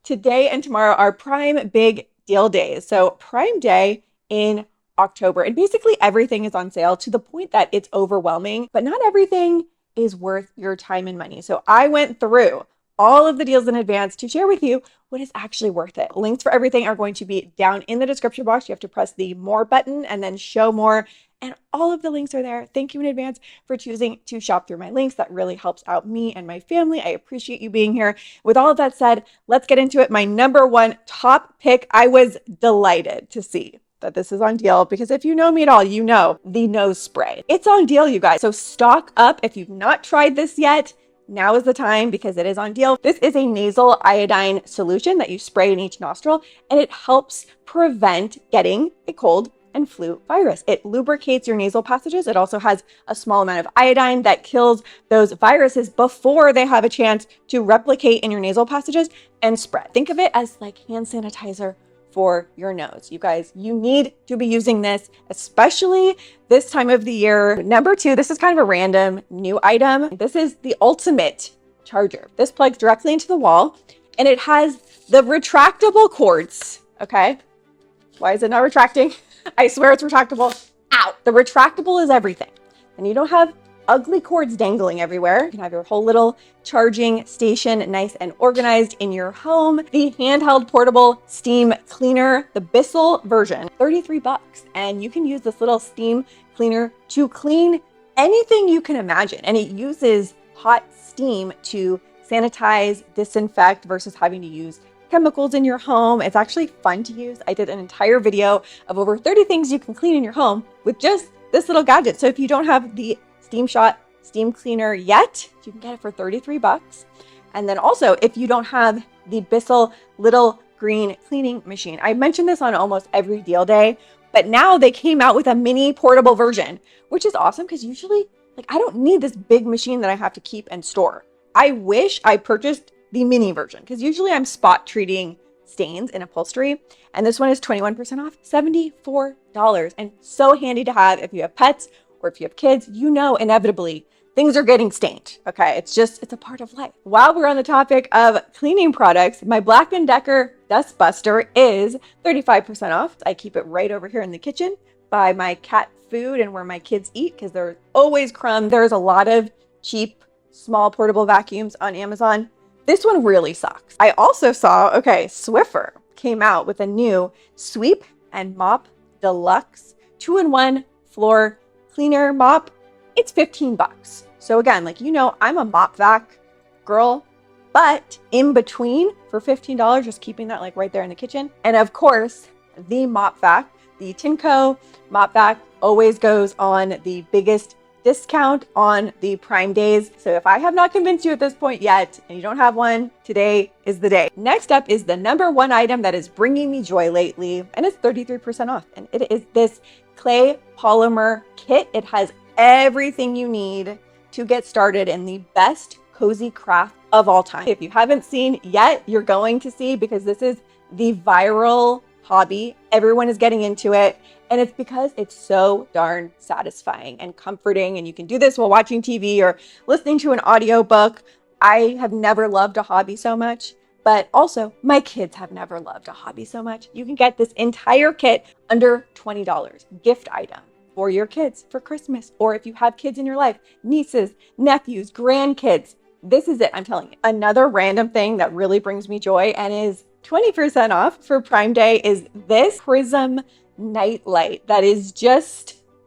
Today and tomorrow are Prime Big Deal Days. So Prime Day in October, and basically everything is on sale to the point that it's overwhelming, but not everything is worth your time and money. So I went through all of the deals in advance to share with you what is actually worth it. Links for everything are going to be down in the description box. You have to press the more button and then show more. And all of the links are there. Thank you in advance for choosing to shop through my links. That really helps out me and my family. I appreciate you being here. With all of that said, let's get into it. My number one top pick, I was delighted to see that this is on deal because if you know me at all, you know the nose spray. It's on deal, you guys. So stock up. If you've not tried this yet, now is the time because it is on deal. This is a nasal iodine solution that you spray in each nostril, and it helps prevent getting a cold and flu virus. It lubricates your nasal passages. It also has a small amount of iodine that kills those viruses before they have a chance to replicate in your nasal passages and spread. Think of it as like hand sanitizer for your nose. You guys, you need to be using this, especially this time of the year. Number two, this is kind of a random new item. This is the ultimate charger. This plugs directly into the wall and it has the retractable cords. Okay. Why is it not retracting? I swear it's retractable. Ow. The retractable is everything. And you don't have ugly cords dangling everywhere. You can have your whole little charging station nice and organized in your home. The handheld portable steam cleaner, the Bissell version, $33. And you can use this little steam cleaner to clean anything you can imagine. And it uses hot steam to sanitize, disinfect versus having to use chemicals in your home. It's actually fun to use. I did an entire video of over 30 things you can clean in your home with just this little gadget. So if you don't have the Steam Shot steam cleaner yet, you can get it for $33. And then also, if you don't have the Bissell little green cleaning machine, I mentioned this on almost every deal day, but now they came out with a mini portable version, which is awesome because usually, like, I don't need this big machine that I have to keep and store. I wish I purchased the mini version because usually I'm spot treating stains in upholstery, and this one is 21% off, $74, and so handy to have if you have pets or if you have kids. You know, inevitably things are getting stained. Okay, it's a part of life. While we're on the topic of cleaning products, my Black & Decker dust buster is 35% off. I keep it right over here in the kitchen by my cat food and where my kids eat because there's always crumbs. There's a lot of cheap small portable vacuums on Amazon. This one really sucks. I also saw, Swiffer came out with a new Sweep and Mop Deluxe 2-in-1 floor cleaner mop. It's $15. So again, I'm a mop vac girl, but in between for $15, just keeping that right there in the kitchen. And of course, the mop vac, the Tinco mop vac always goes on the biggest discount on the Prime days. So if I have not convinced you at this point yet and you don't have one, today is the day. Next up is the number one item that is bringing me joy lately, and it's 33% off. And it is this clay polymer kit. It has everything you need to get started in the best cozy craft of all time. If you haven't seen yet, you're going to see because this is the viral hobby. Everyone is getting into it. And it's because it's so darn satisfying and comforting. And you can do this while watching TV or listening to an audiobook. I have never loved a hobby so much, but also my kids have never loved a hobby so much. You can get this entire kit under $20, gift item for your kids for Christmas. Or if you have kids in your life, nieces, nephews, grandkids, this is it. I'm telling you. Another random thing that really brings me joy and is 20% off for Prime Day is this Prism night light that is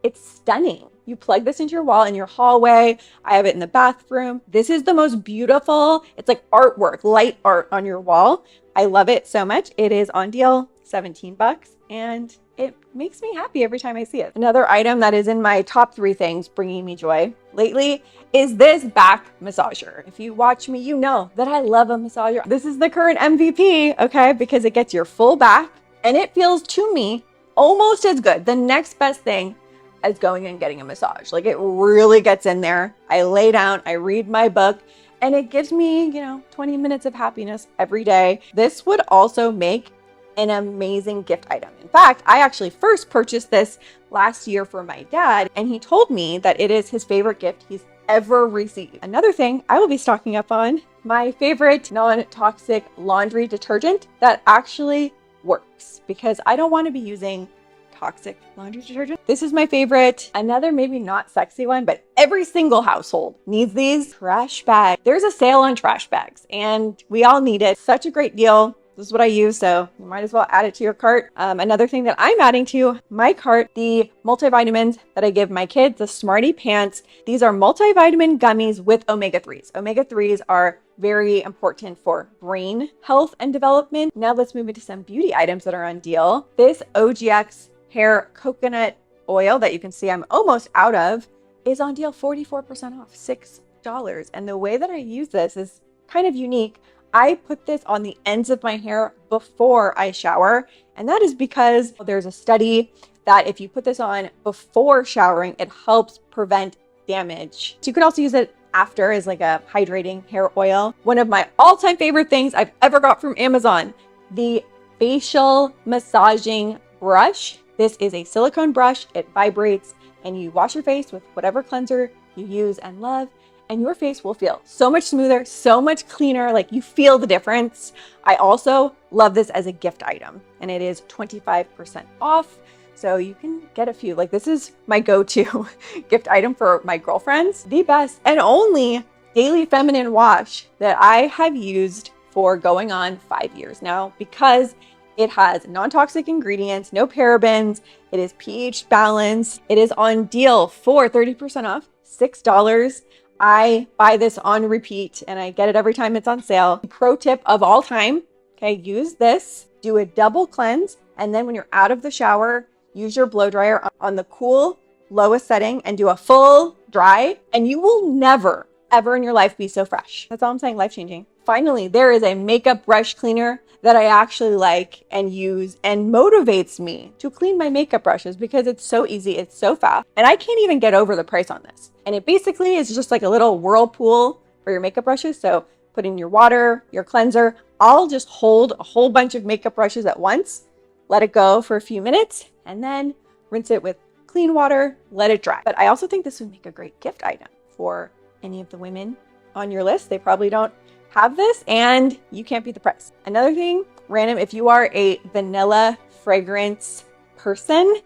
it's stunning. You plug this into your wall in your hallway. I have it in the bathroom. This is the most beautiful, it's like artwork, light art on your wall. I love it so much. It is on deal, $17, and it makes me happy every time I see it. Another item that is in my top 3 things bringing me joy lately is this back massager. If you watch me, you know that I love a massager. This is the current MVP, okay, because it gets your full back and it feels to me almost as good. The next best thing as going and getting a massage. It really gets in there. I lay down, I read my book, and it gives me, 20 minutes of happiness every day. This would also make an amazing gift item. In fact, I actually first purchased this last year for my dad, and he told me that it is his favorite gift he's ever received. Another thing I will be stocking up on, my favorite non-toxic laundry detergent that actually works, because I don't want to be using toxic laundry detergent. This is my favorite. Another maybe not sexy one, but every single household needs these. Trash bag. There's a sale on trash bags and we all need it. Such a great deal. This is what I use, so you might as well add it to your cart. Another thing that I'm adding to my cart, the multivitamins that I give my kids, the Smarty Pants. These are multivitamin gummies with omega-3s. Omega-3s are very important for brain health and development. Now let's move into some beauty items that are on deal. This OGX hair coconut oil that you can see I'm almost out of is on deal 44% off, $6. And the way that I use this is kind of unique. I put this on the ends of my hair before I shower. And that is because there's a study that if you put this on before showering, it helps prevent damage. So you could also use it after as like a hydrating hair oil. One of my all-time favorite things I've ever got from Amazon, the facial massaging brush. This is a silicone brush. It vibrates and you wash your face with whatever cleanser you use and love, and your face will feel so much smoother, so much cleaner, like you feel the difference. I also love this as a gift item, and it is 25% off. So you can get a few. Like, this is my go-to gift item for my girlfriends. The best and only daily feminine wash that I have used for going on 5 years now, because it has non-toxic ingredients, no parabens. It is pH balanced. It is on deal for 30% off, $6. I buy this on repeat and I get it every time it's on sale. Pro tip of all time, okay, use this, do a double cleanse, and then when you're out of the shower, use your blow dryer on the cool, lowest setting and do a full dry, and you will never, ever in your life be so fresh. That's all I'm saying, life-changing. Finally, there is a makeup brush cleaner that I actually like and use and motivates me to clean my makeup brushes because it's so easy, it's so fast, and I can't even get over the price on this. And it basically is just like a little whirlpool for your makeup brushes. So put in your water, your cleanser. I'll just hold a whole bunch of makeup brushes at once, let it go for a few minutes, and then rinse it with clean water, let it dry. But I also think this would make a great gift item for any of the women on your list. They probably don't have this and you can't beat the price. Another thing, random, if you are a vanilla fragrance person,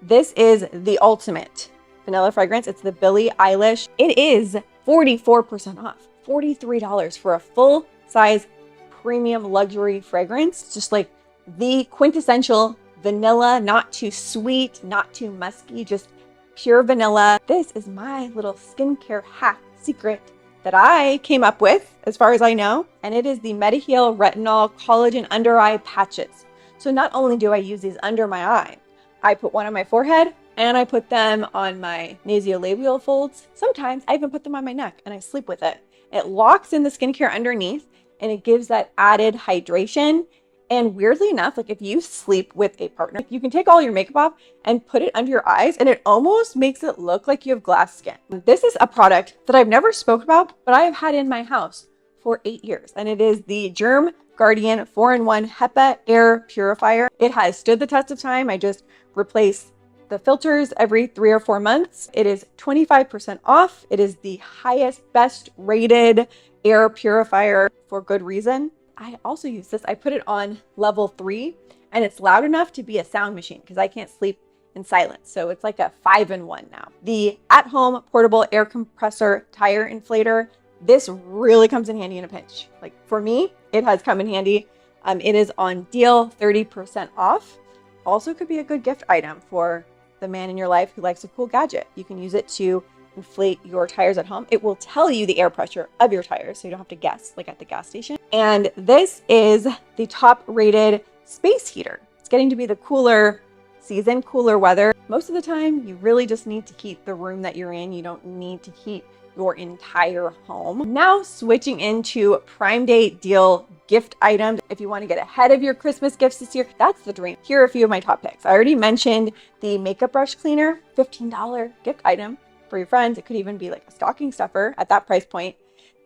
this is the ultimate vanilla fragrance. It's the Billie Eilish. It is 44% off, $43 for a full size premium luxury fragrance. It's just like the quintessential vanilla, not too sweet, not too musky, just pure vanilla. This is my little skincare hack secret that I came up with, as far as I know, and it is the MediHeal Retinol Collagen Under Eye Patches. So not only do I use these under my eye, I put one on my forehead and I put them on my nasolabial folds. Sometimes I even put them on my neck and I sleep with it. It locks in the skincare underneath and it gives that added hydration. And weirdly enough, like if you sleep with a partner, you can take all your makeup off and put it under your eyes and it almost makes it look like you have glass skin. This is a product that I've never spoke about, but I have had in my house for 8 years. And it is the Germ Guardian 4-in-1 HEPA Air Purifier. It has stood the test of time. I just replace the filters every 3 or 4 months. It is 25% off. It is the highest, best rated air purifier for good reason. I also use this. I put it on level 3 and it's loud enough to be a sound machine because I can't sleep in silence. So it's like a 5-in-1 now. The at-home portable air compressor tire inflator. This really comes in handy in a pinch. Like for me, it has come in handy. It is on deal, 30% off. Also could be a good gift item for the man in your life who likes a cool gadget. You can use it to inflate your tires at home. It will tell you the air pressure of your tires, so you don't have to guess like at the gas station. And this is the top rated space heater. It's getting to be the cooler season, cooler weather. Most of the time, you really just need to heat the room that you're in. You don't need to heat your entire home. Now switching into Prime Day deal gift items. If you want to get ahead of your Christmas gifts this year, that's the dream. Here are a few of my top picks. I already mentioned the makeup brush cleaner, $15 gift item for your friends. It could even be like a stocking stuffer at that price point.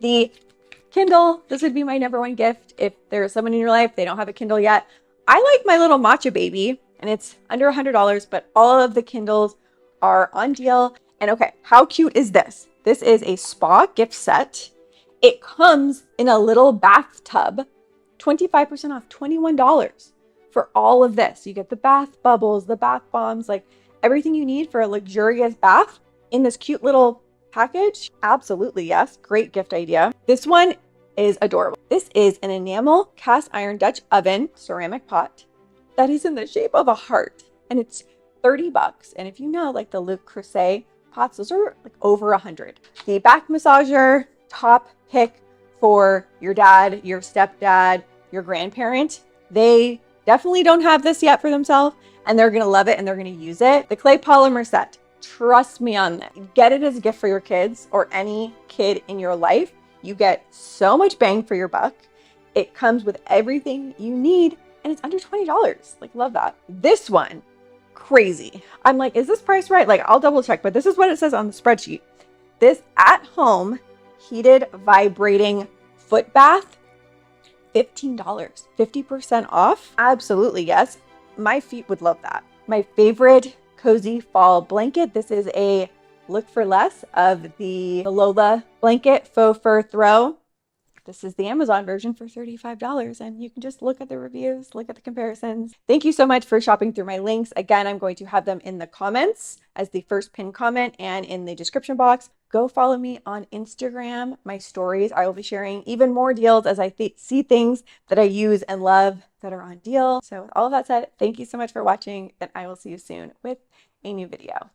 The Kindle, this would be my number one gift. If there's someone in your life, they don't have a Kindle yet. I like my little matcha baby and it's under $100, but all of the Kindles are on deal. And okay, how cute is this? This is a spa gift set. It comes in a little bathtub, 25% off, $21 for all of this. You get the bath bubbles, the bath bombs, like everything you need for a luxurious bath in this cute little package. Absolutely, yes. Great gift idea. This one is adorable. This is an enamel cast iron Dutch oven ceramic pot that is in the shape of a heart, and it's $30. And if you know, like the Le Creuset pots, those are like over 100. The back massager, top pick for your dad, your stepdad, your grandparent. They definitely don't have this yet for themselves, and they're gonna love it and they're gonna use it. The clay polymer set, trust me on that. Get it as a gift for your kids or any kid in your life. You get so much bang for your buck. It comes with everything you need and it's under $20. Like, love that. This one, crazy. I'm like, is this price right? Like, I'll double check, but this is what it says on the spreadsheet. This at home heated vibrating foot bath, $15, 50% off. Absolutely, yes. My feet would love that. My favorite cozy fall blanket. This is a look for less of the Lola blanket faux fur throw. This is the Amazon version for $35, and you can just look at the reviews, look at the comparisons. Thank you so much for shopping through my links. Again, I'm going to have them in the comments as the first pinned comment and in the description box. Go follow me on Instagram, my stories. I will be sharing even more deals as I see things that I use and love that are on deal. So with all of that said, thank you so much for watching, and I will see you soon with a new video.